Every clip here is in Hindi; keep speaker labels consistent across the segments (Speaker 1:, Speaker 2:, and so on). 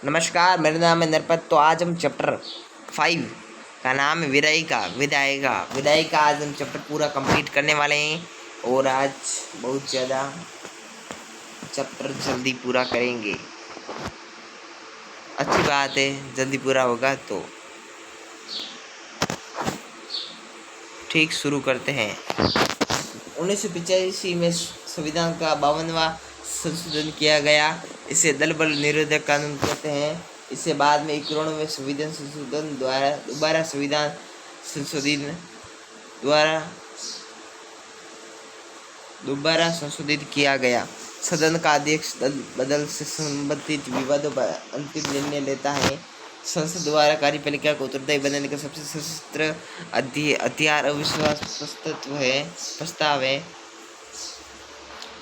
Speaker 1: नमस्कार, मेरा नाम है नरपत। तो आज हम चैप्टर 5 का नाम है विदाई का आज हम चैप्टर पूरा कंप्लीट करने वाले हैं और आज बहुत ज़्यादा चैप्टर जल्दी पूरा करेंगे। अच्छी बात है, जल्दी पूरा होगा तो ठीक। शुरू करते हैं। 1985 में संविधान का 52वां संशोधन किया गया। इसे दल बल निरोधक कानून कहते हैं। इसे बाद में 91वें संविधान संशोधन द्वारा दोबारा संशोधित किया गया। सदन का अध्यक्ष दल बदल से संबंधित विवादों पर अंतिम निर्णय लेता है। संसद द्वारा कार्यपालिका को उत्तरदायी बनाने का सबसे सशस्त्र हथियार अविश्वास प्रस्ताव है।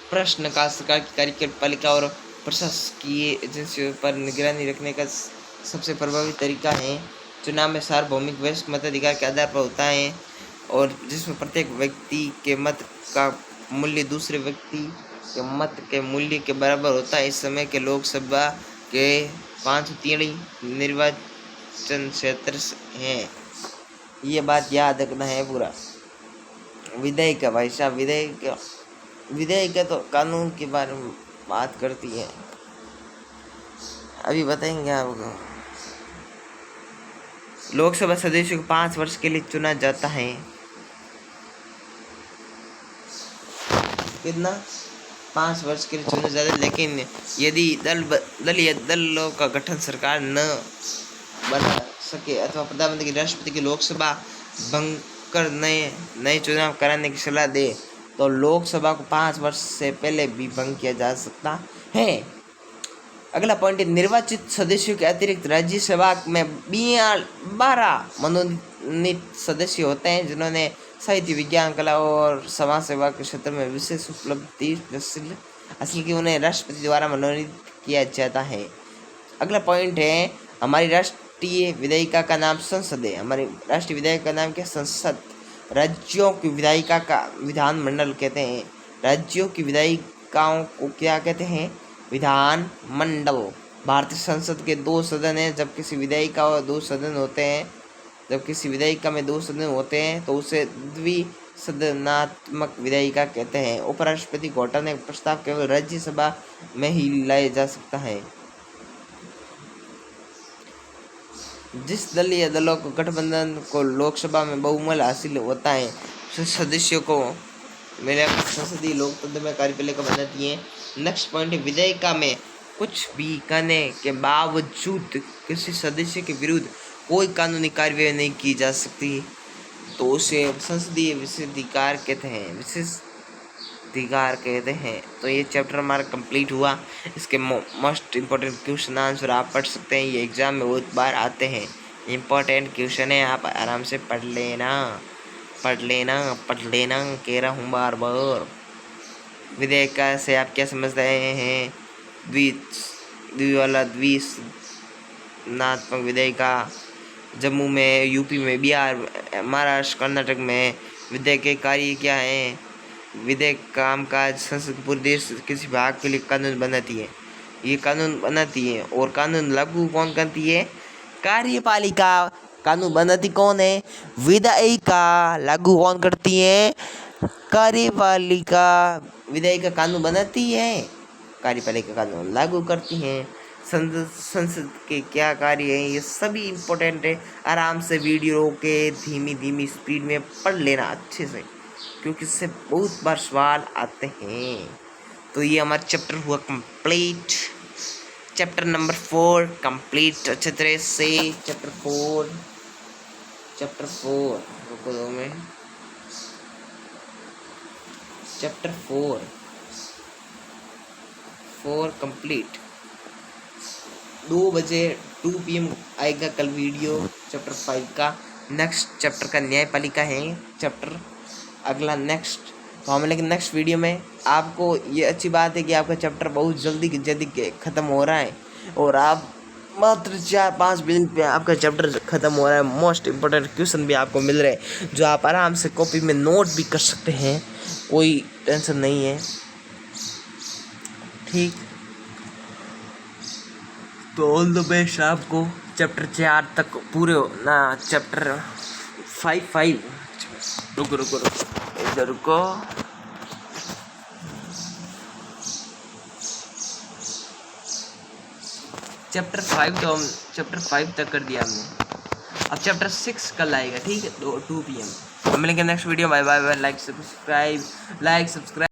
Speaker 1: प्रश्न का सरकार की कार्यपालिका और प्रशासकीय एजेंसियों पर निगरानी रखने का सबसे प्रभावी तरीका है। चुनाव में सार्वभौमिक वयस्क मताधिकार के आधार पर होता है और जिसमें प्रत्येक व्यक्ति के मत का मूल्य दूसरे व्यक्ति के मत के मूल्य के बराबर होता है। इस समय के लोकसभा के 503 निर्वाचन क्षेत्र हैं। ये बात याद रखना है पूरा। विधेयक भाई साहब, विधेयक तो कानून के बारे में बात करती है। अभी बताएंगे आपको। लोकसभा सदस्यों को 5 वर्ष के लिए चुना जाता है। कितना? 5 वर्ष के लिए चुना जाता है। लेकिन यदि दलों का गठन सरकार न बना सके अथवा प्रधानमंत्री की राष्ट्रपति की लोकसभा भंग कर नए चुनाव कराने की सलाह दे तो लोकसभा को 5 वर्ष से पहले भी भंग किया जा सकता है। अगला पॉइंट है, निर्वाचित सदस्यों के अतिरिक्त राज्यसभा में 12 मनोनीत सदस्य होते हैं जिन्होंने साहित्य, विज्ञान, कला और समाज सेवा के क्षेत्र में विशेष उपलब्धि हासिल की। उन्हें राष्ट्रपति द्वारा मनोनीत किया जाता है। अगला पॉइंट है, हमारी राष्ट्रीय विधायिका का नाम संसद है। हमारी राष्ट्रीय विधायिका का नाम क्या? संसद। राज्यों की विधायिका का विधानमंडल कहते हैं। राज्यों की विधायिकाओं को क्या कहते हैं? विधान मंडल। भारतीय संसद के 2 सदन हैं। जब किसी विधायिका में 2 सदन होते हैं तो उसे द्विसदनात्मक विधायिका कहते हैं। उपराष्ट्रपति को हटाने का प्रस्ताव केवल राज्यसभा में ही लाया जा सकता है। जिस दल या दलों को गठबंधन को लोकसभा में बहुमत हासिल होता है सदस्यों को मेरे संसदीय लोकतंत्र में कार्यपालिका बनाती है। नेक्स्ट पॉइंट है, विधायिका में कुछ भी कहने के बावजूद किसी सदस्य के विरुद्ध कोई कानूनी कार्यवाही नहीं की जा सकती तो उसे संसदीय विशेषाधिकार कहते हैं। तो ये चैप्टर हमारा कंप्लीट हुआ। इसके मोस्ट इम्पोर्टेंट क्वेश्चन आंसर आप पढ़ सकते हैं। ये एग्जाम में बहुत बार आते हैं। इम्पोर्टेंट क्वेश्चन है, आप आराम से पढ़ लेना कह रहा हूँ बार बार। विधेयक से आप क्या समझ रहे हैं? द्विसदनात्मक विधेयिका जम्मू में, यूपी में, बिहार, महाराष्ट्र, कर्नाटक में विधेयक के कार्य क्या है? विधेयक कामकाज संसद पूरे देश किसी भाग के लिए कानून बनाती है। ये कानून बनाती है और कानून लागू कौन करती है? कार्यपालिका। कानून बनाती कौन है? विधायिका। लागू कौन करती है? कार्यपालिका। विधायिका कानून बनाती है, कार्यपालिका कानून लागू करती है। संसद के क्या कार्य हैं ये सभी इम्पोर्टेंट है। आराम से वीडियो के धीमी स्पीड में पढ़ लेना अच्छे से, क्योंकि इससे बहुत बार सवाल आते हैं। तो ये हमारा चैप्टर हुआ कंप्लीट। चैप्टर नंबर 4 कंप्लीट अच्छे तरह से। चैप्टर 4 रुको 2 में। Chapter 4 complete. 2 बजे 2 PM आएगा कल वीडियो चैप्टर 5 का। नेक्स्ट चैप्टर का न्यायपालिका है चैप्टर अगला नेक्स्ट। तो हम लेकिन नेक्स्ट वीडियो में आपको ये अच्छी बात है कि आपका चैप्टर बहुत जल्दी ख़त्म हो रहा है और आप मात्र 4-5 दिन पे आपका चैप्टर ख़त्म हो रहा है। मोस्ट इम्पोर्टेंट क्वेश्चन भी आपको मिल रहे हैं जो आप आराम से कॉपी में नोट भी कर सकते हैं। कोई टेंशन नहीं है, ठीक। तो ऑल द बेस्ट आपको चैप्टर 4 तक पूरे हो ना। चैप्टर 5 रुको रुको रुको इधर रुको। चैप्टर 5 तो हम चैप्टर 5 तक कर दिया हमने। अब चैप्टर 6 कल आएगा, ठीक है, 2 PM। हम मिलेंगे next video. Bye bye bye. Like subscribe.